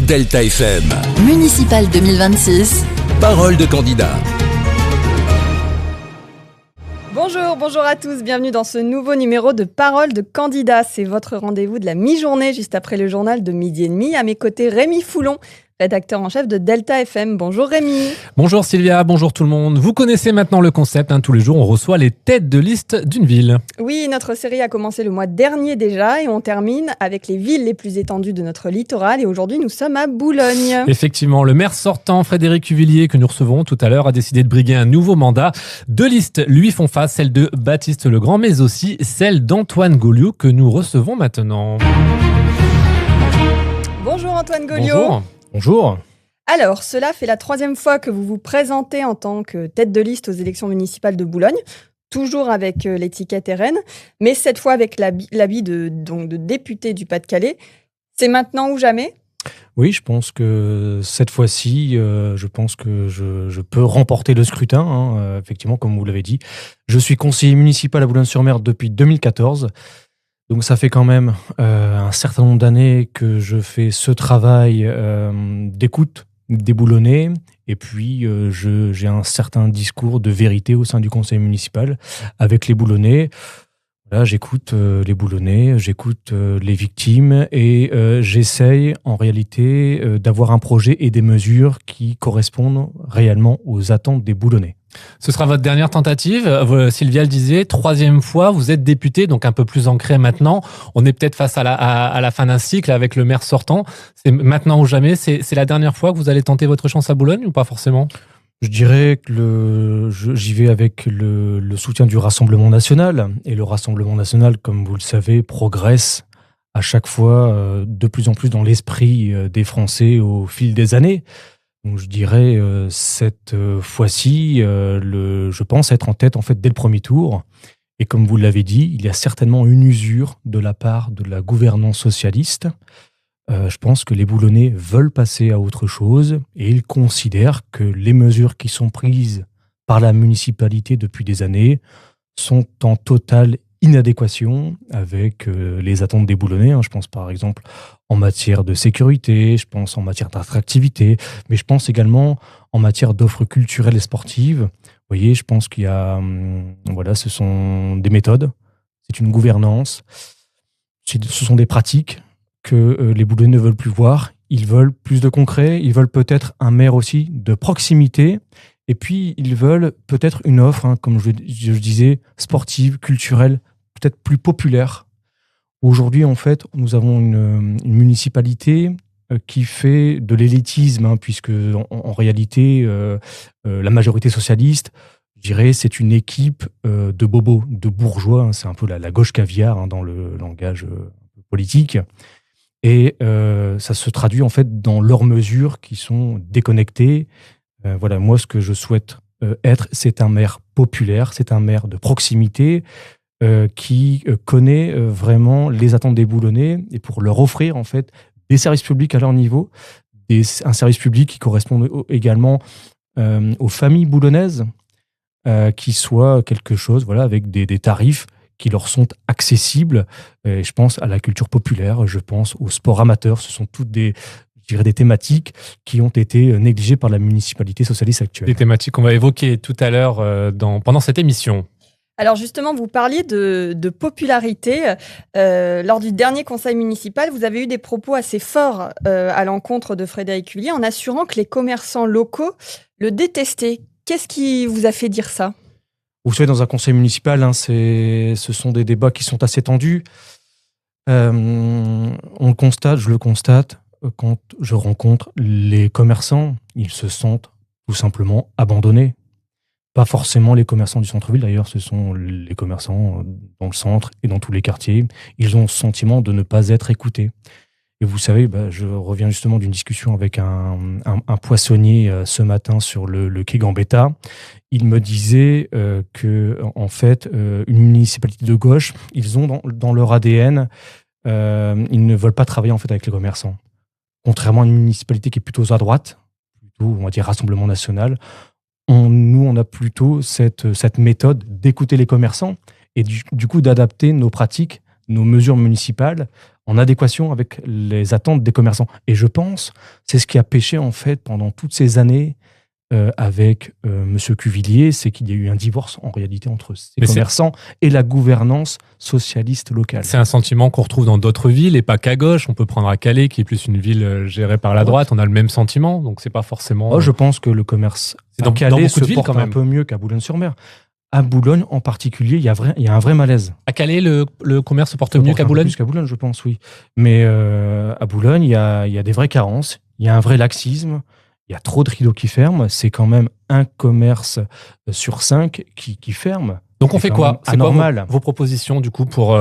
Delta FM. Municipal 2026. Parole de candidat. Bonjour à tous, bienvenue dans ce nouveau numéro de Parole de candidat. C'est votre rendez-vous de la mi-journée, juste après le journal de 12h30. À mes côtés, Rémi Foulon, rédacteur en chef de Delta FM. Bonjour Rémi. Bonjour Sylvia, bonjour tout le monde. Vous connaissez maintenant le concept, tous les jours on reçoit les têtes de liste d'une ville. Oui, notre série a commencé le mois dernier déjà et on termine avec les villes les plus étendues de notre littoral. Et aujourd'hui, nous sommes à Boulogne. Effectivement, le maire sortant, Frédéric Huvillier, que nous recevons tout à l'heure, a décidé de briguer un nouveau mandat. Deux listes lui font face, celle de Baptiste Legrand, mais aussi celle d'Antoine Gauliot, que nous recevons maintenant. Bonjour Antoine Gauliot. Bonjour. Alors, cela fait la 3e fois que vous vous présentez en tant que tête de liste aux élections municipales de Boulogne, toujours avec l'étiquette RN, mais cette fois avec l'habit de député du Pas-de-Calais. C'est maintenant ou jamais ? Oui, je pense que cette fois-ci, je pense que je peux remporter le scrutin, effectivement, comme vous l'avez dit. Je suis conseiller municipal à Boulogne-sur-Mer depuis 2014. Donc ça fait quand même un certain nombre d'années que je fais ce travail d'écoute des Boulonnais. Et puis j'ai un certain discours de vérité au sein du conseil municipal avec les Boulonnais. Là, j'écoute les Boulonnais, j'écoute les victimes et j'essaye en réalité d'avoir un projet et des mesures qui correspondent réellement aux attentes des Boulonnais. Ce sera votre dernière tentative. Sylvia le disait, 3e fois, vous êtes député, donc un peu plus ancré maintenant. On est peut-être face à la fin d'un cycle avec le maire sortant. C'est maintenant ou jamais. C'est la dernière fois que vous allez tenter votre chance à Boulogne ou pas forcément ? Je dirais que j'y vais avec le soutien du Rassemblement national. Et le Rassemblement national, comme vous le savez, progresse à chaque fois de plus en plus dans l'esprit des Français au fil des années. Donc je dirais cette fois-ci, je pense être en tête en fait dès le premier tour. Et comme vous l'avez dit, il y a certainement une usure de la part de la gouvernance socialiste. Je pense que les Boulonnais veulent passer à autre chose et ils considèrent que les mesures qui sont prises par la municipalité depuis des années sont en totale inadéquation avec les attentes des Boulonnais. Je pense par exemple en matière de sécurité, je pense en matière d'attractivité, mais je pense également en matière d'offres culturelles et sportives. Vous voyez, je pense qu'il y a, ce sont des méthodes, c'est une gouvernance, ce sont des pratiques que les Boulonnais ne veulent plus voir. Ils veulent plus de concret, ils veulent peut-être un maire aussi de proximité, et puis ils veulent peut-être une offre, comme je disais, sportive, culturelle, peut-être plus populaire. Aujourd'hui, en fait, nous avons une municipalité qui fait de l'élitisme, puisque en réalité, la majorité socialiste, je dirais, c'est une équipe de bobos, de bourgeois. C'est un peu la gauche caviar dans le langage politique. Et ça se traduit en fait dans leurs mesures qui sont déconnectées. Moi, ce que je souhaite être, c'est un maire populaire, c'est un maire de proximité qui connaît vraiment les attentes des Boulonnais et pour leur offrir en fait des services publics à leur niveau, un service public qui correspond également aux familles boulonnaises, qui soit quelque chose, avec des tarifs qui leur sont accessibles. Et je pense à la culture populaire, je pense au sport amateur. Ce sont toutes des thématiques qui ont été négligées par la municipalité socialiste actuelle. Des thématiques qu'on va évoquer tout à l'heure pendant cette émission. Alors justement, vous parliez de popularité. Lors du dernier conseil municipal, vous avez eu des propos assez forts à l'encontre de Frédéric Huvillier en assurant que les commerçants locaux le détestaient. Qu'est-ce qui vous a fait dire ça ? Vous savez, dans un conseil municipal, ce sont des débats qui sont assez tendus. Je le constate, quand je rencontre les commerçants, ils se sentent tout simplement abandonnés. Pas forcément les commerçants du centre-ville, d'ailleurs, ce sont les commerçants dans le centre et dans tous les quartiers. Ils ont le sentiment de ne pas être écoutés. Et vous savez, je reviens justement d'une discussion avec un poissonnier ce matin sur le quai Gambetta. Il me disait que, en fait, une municipalité de gauche, ils ont dans leur ADN, ils ne veulent pas travailler en fait avec les commerçants. Contrairement à une municipalité qui est plutôt à droite, plutôt, on va dire, Rassemblement national, on a plutôt cette méthode d'écouter les commerçants et du coup d'adapter nos pratiques, nos mesures municipales en adéquation avec les attentes des commerçants. Et je pense, c'est ce qui a pêché en fait pendant toutes ces années avec Monsieur Cuvillier, c'est qu'il y a eu un divorce en réalité entre ces commerçants et la gouvernance socialiste locale. C'est un sentiment qu'on retrouve dans d'autres villes et pas qu'à gauche. On peut prendre à Calais, qui est plus une ville gérée par la droite. On a le même sentiment, donc c'est pas forcément. Je pense que le commerce à Calais se porte un peu mieux qu'à Boulogne-sur-Mer. À Boulogne, en particulier, il y a un vrai malaise. À Calais, le commerce se porte mieux qu'à Boulogne. Plus qu'à Boulogne, je pense, oui. Mais à Boulogne, il y a des vraies carences. Il y a un vrai laxisme. Il y a trop de rideaux qui ferment. C'est quand même un commerce sur 5 qui ferme. Donc on fait quoi ? C'est quoi vos propositions du coup pour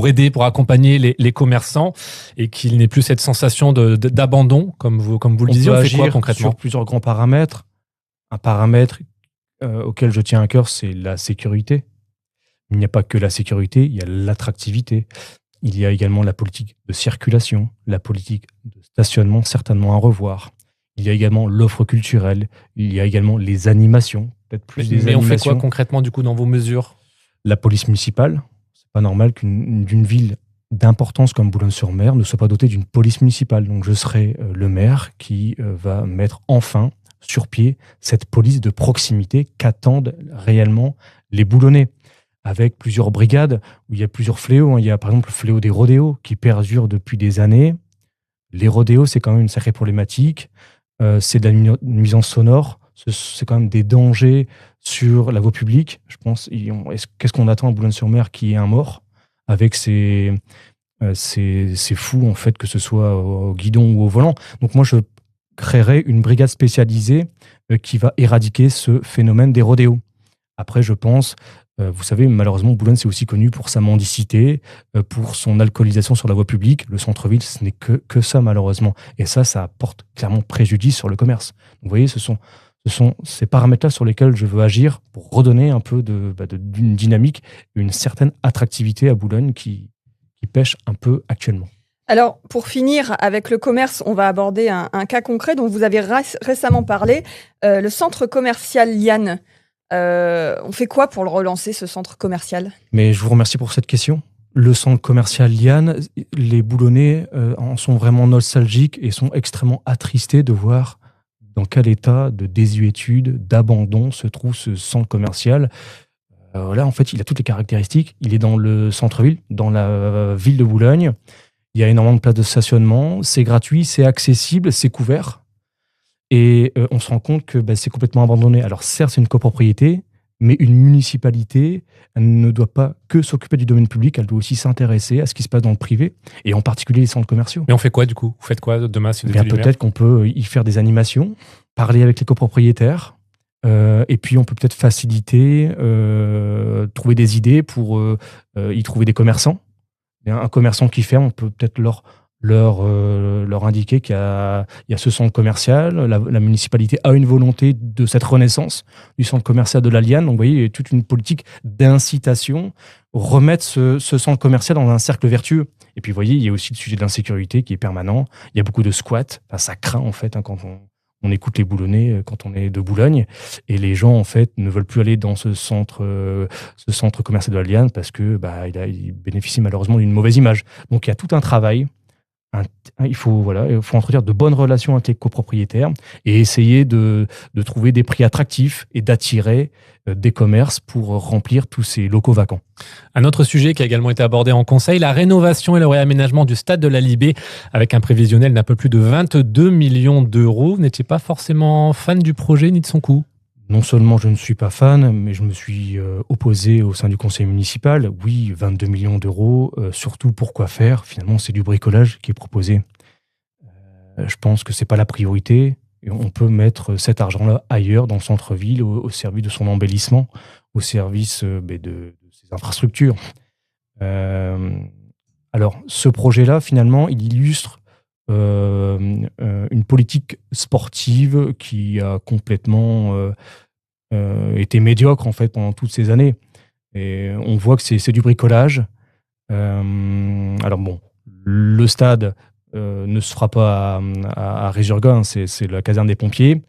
aider, pour accompagner les commerçants et qu'il n'ait plus cette sensation d'abandon comme vous le disiez. On fait quoi concrètement ? Sur plusieurs grands paramètres. Un paramètre auquel je tiens à cœur, c'est la sécurité. Il n'y a pas que la sécurité, il y a l'attractivité. Il y a également la politique de circulation, la politique de stationnement, certainement à revoir. Il y a également l'offre culturelle, il y a également les animations, peut-être plus des animations. Mais on fait quoi concrètement du coup dans vos mesures ? La police municipale. C'est pas normal d'une ville d'importance comme Boulogne-sur-Mer ne soit pas dotée d'une police municipale. Donc je serai le maire qui va mettre enfin sur pied cette police de proximité qu'attendent réellement les Boulonnais. Avec plusieurs brigades où il y a plusieurs fléaux. Il y a par exemple le fléau des rodéos qui perdure depuis des années. Les rodéos, c'est quand même une sacrée problématique. C'est de la nuisance sonore, c'est quand même des dangers sur la voie publique. Je pense, qu'est-ce qu'on attend à Boulogne-sur-Mer qu'il y ait un mort avec ces fous, en fait, que ce soit au guidon ou au volant. Donc moi, je créerai une brigade spécialisée qui va éradiquer ce phénomène des rodéos. Après, je pense, vous savez, malheureusement, Boulogne, c'est aussi connu pour sa mendicité, pour son alcoolisation sur la voie publique. Le centre-ville, ce n'est que ça, malheureusement. Et ça apporte clairement préjudice sur le commerce. Donc, vous voyez, ce sont ces paramètres-là sur lesquels je veux agir pour redonner un peu d'une dynamique, une certaine attractivité à Boulogne qui pêche un peu actuellement. Alors, pour finir avec le commerce, on va aborder un cas concret dont vous avez récemment parlé, le centre commercial Liane. On fait quoi pour le relancer, ce centre commercial ? Mais je vous remercie pour cette question. Le centre commercial Liane, les Boulonnais en sont vraiment nostalgiques et sont extrêmement attristés de voir dans quel état de désuétude, d'abandon se trouve ce centre commercial. Là, en fait, il a toutes les caractéristiques. Il est dans le centre-ville, dans la ville de Boulogne. Il y a énormément de places de stationnement. C'est gratuit, c'est accessible, c'est couvert. Et on se rend compte que c'est complètement abandonné. Alors certes, c'est une copropriété, mais une municipalité, elle ne doit pas que s'occuper du domaine public, elle doit aussi s'intéresser à ce qui se passe dans le privé, et en particulier les centres commerciaux. Mais on fait quoi du coup ? Vous faites quoi demain si vous êtes élu maire ? Peut-être qu'on peut y faire des animations, parler avec les copropriétaires, et puis on peut peut-être faciliter, trouver des idées pour y trouver des commerçants. Un commerçant qui ferme, on peut peut-être leur indiquer qu'il y a ce centre commercial. La municipalité a une volonté de cette renaissance du centre commercial de la Liane. Donc, vous voyez, il y a toute une politique d'incitation, remettre ce centre commercial dans un cercle vertueux. Et puis, vous voyez, il y a aussi le sujet de l'insécurité qui est permanent. Il y a beaucoup de squats. Enfin, ça craint, en fait, quand on écoute les Boulonnais, quand on est de Boulogne. Et les gens, en fait, ne veulent plus aller dans ce centre commercial de la Liane parce que il bénéficie malheureusement d'une mauvaise image. Donc, il y a tout un travail. Il faut entretenir de bonnes relations avec les copropriétaires et essayer de trouver des prix attractifs et d'attirer des commerces pour remplir tous ces locaux vacants. Un autre sujet qui a également été abordé en conseil, la rénovation et le réaménagement du stade de la Libé avec un prévisionnel d'un peu plus de 22 millions d'euros. Vous n'étiez pas forcément fan du projet ni de son coût ? Non seulement je ne suis pas fan, mais je me suis opposé au sein du conseil municipal. Oui, 22 millions d'euros, surtout pour quoi faire ? Finalement, c'est du bricolage qui est proposé. Je pense que ce n'est pas la priorité. Et on peut mettre cet argent-là ailleurs, dans le centre-ville, au service de son embellissement, au service de ses infrastructures. Alors, ce projet-là, finalement, il illustre une politique sportive qui a complètement été médiocre en fait pendant toutes ces années. Et on voit que c'est du bricolage. Alors bon, le stade ne se fera pas à Résurga, c'est la caserne des pompiers.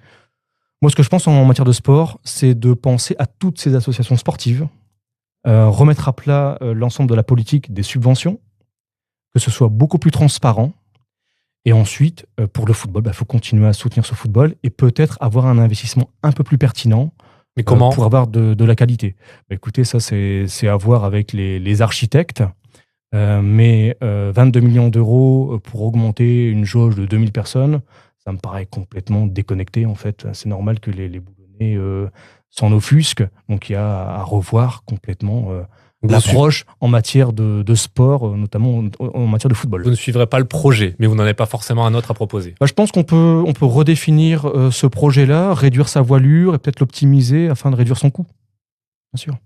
Moi, ce que je pense en matière de sport, c'est de penser à toutes ces associations sportives, remettre à plat l'ensemble de la politique des subventions, que ce soit beaucoup plus transparent. Et ensuite, pour le football, il faut continuer à soutenir ce football et peut-être avoir un investissement un peu plus pertinent. Mais comment pour avoir de la qualité. Écoutez, ça, c'est à voir avec les architectes. Mais 22 millions d'euros pour augmenter une jauge de 2000 personnes, ça me paraît complètement déconnecté, en fait. C'est normal que les Boulonnais s'en offusquent. Donc, il y a à revoir complètement l'approche en matière de sport, notamment en matière de football. Vous ne suivrez pas le projet, mais vous n'en avez pas forcément un autre à proposer. Je pense qu'on peut redéfinir ce projet-là, réduire sa voilure et peut-être l'optimiser afin de réduire son coût. Bien sûr.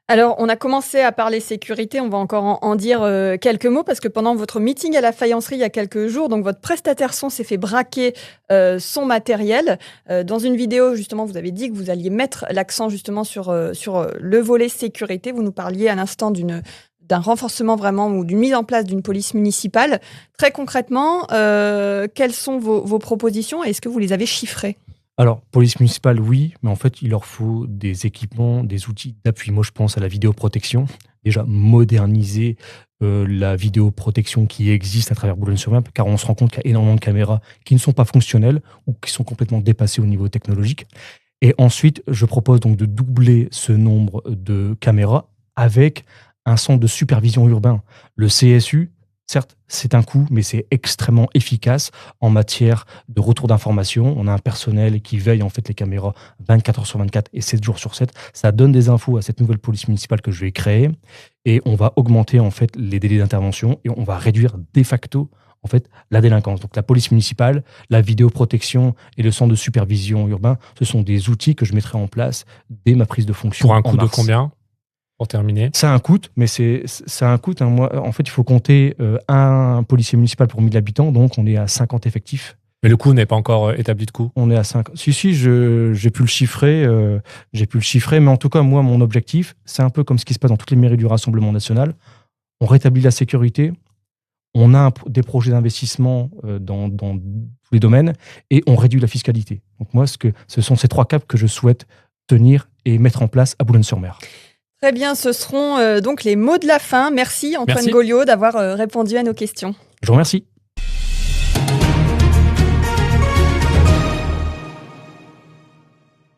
Alors, on a commencé à parler sécurité, on va encore en dire quelques mots, parce que pendant votre meeting à la faïencerie il y a quelques jours, donc votre prestataire son s'est fait braquer son matériel. Dans une vidéo, justement, vous avez dit que vous alliez mettre l'accent justement sur le volet sécurité. Vous nous parliez à l'instant d'un renforcement vraiment ou d'une mise en place d'une police municipale. Très concrètement, quelles sont vos propositions et est-ce que vous les avez chiffrées ? Alors, police municipale, oui, mais en fait, il leur faut des équipements, des outils d'appui. Moi, je pense à la vidéoprotection. Déjà, moderniser la vidéoprotection qui existe à travers Boulogne-sur-Mer, car on se rend compte qu'il y a énormément de caméras qui ne sont pas fonctionnelles ou qui sont complètement dépassées au niveau technologique. Et ensuite, je propose donc de doubler ce nombre de caméras avec un centre de supervision urbain. Le CSU, certes, c'est un coût, mais c'est extrêmement efficace en matière de retour d'informations. On a un personnel qui veille en fait les caméras 24 heures sur 24 et 7 jours sur 7. Ça donne des infos à cette nouvelle police municipale que je vais créer et on va augmenter en fait les délais d'intervention et on va réduire de facto en fait la délinquance. Donc la police municipale, la vidéoprotection et le centre de supervision urbain, ce sont des outils que je mettrai en place dès ma prise de fonction. Pour un coût de combien ? Pour terminer. Ça a un coût, mais ça a un coût. Hein. Moi, en fait, il faut compter un policier municipal pour 1000 habitants, donc on est à 50 effectifs. Mais le coût n'est pas encore établi de coût. On est à 5. Si, j'ai pu le chiffrer. Mais en tout cas, moi, mon objectif, c'est un peu comme ce qui se passe dans toutes les mairies du Rassemblement national. On rétablit la sécurité, on a des projets d'investissement dans tous les domaines et on réduit la fiscalité. Donc moi, ce sont ces 3 caps que je souhaite tenir et mettre en place à Boulogne-sur-Mer. Très bien, ce seront donc les mots de la fin. Merci Antoine Gauliot d'avoir répondu à nos questions. Je vous remercie.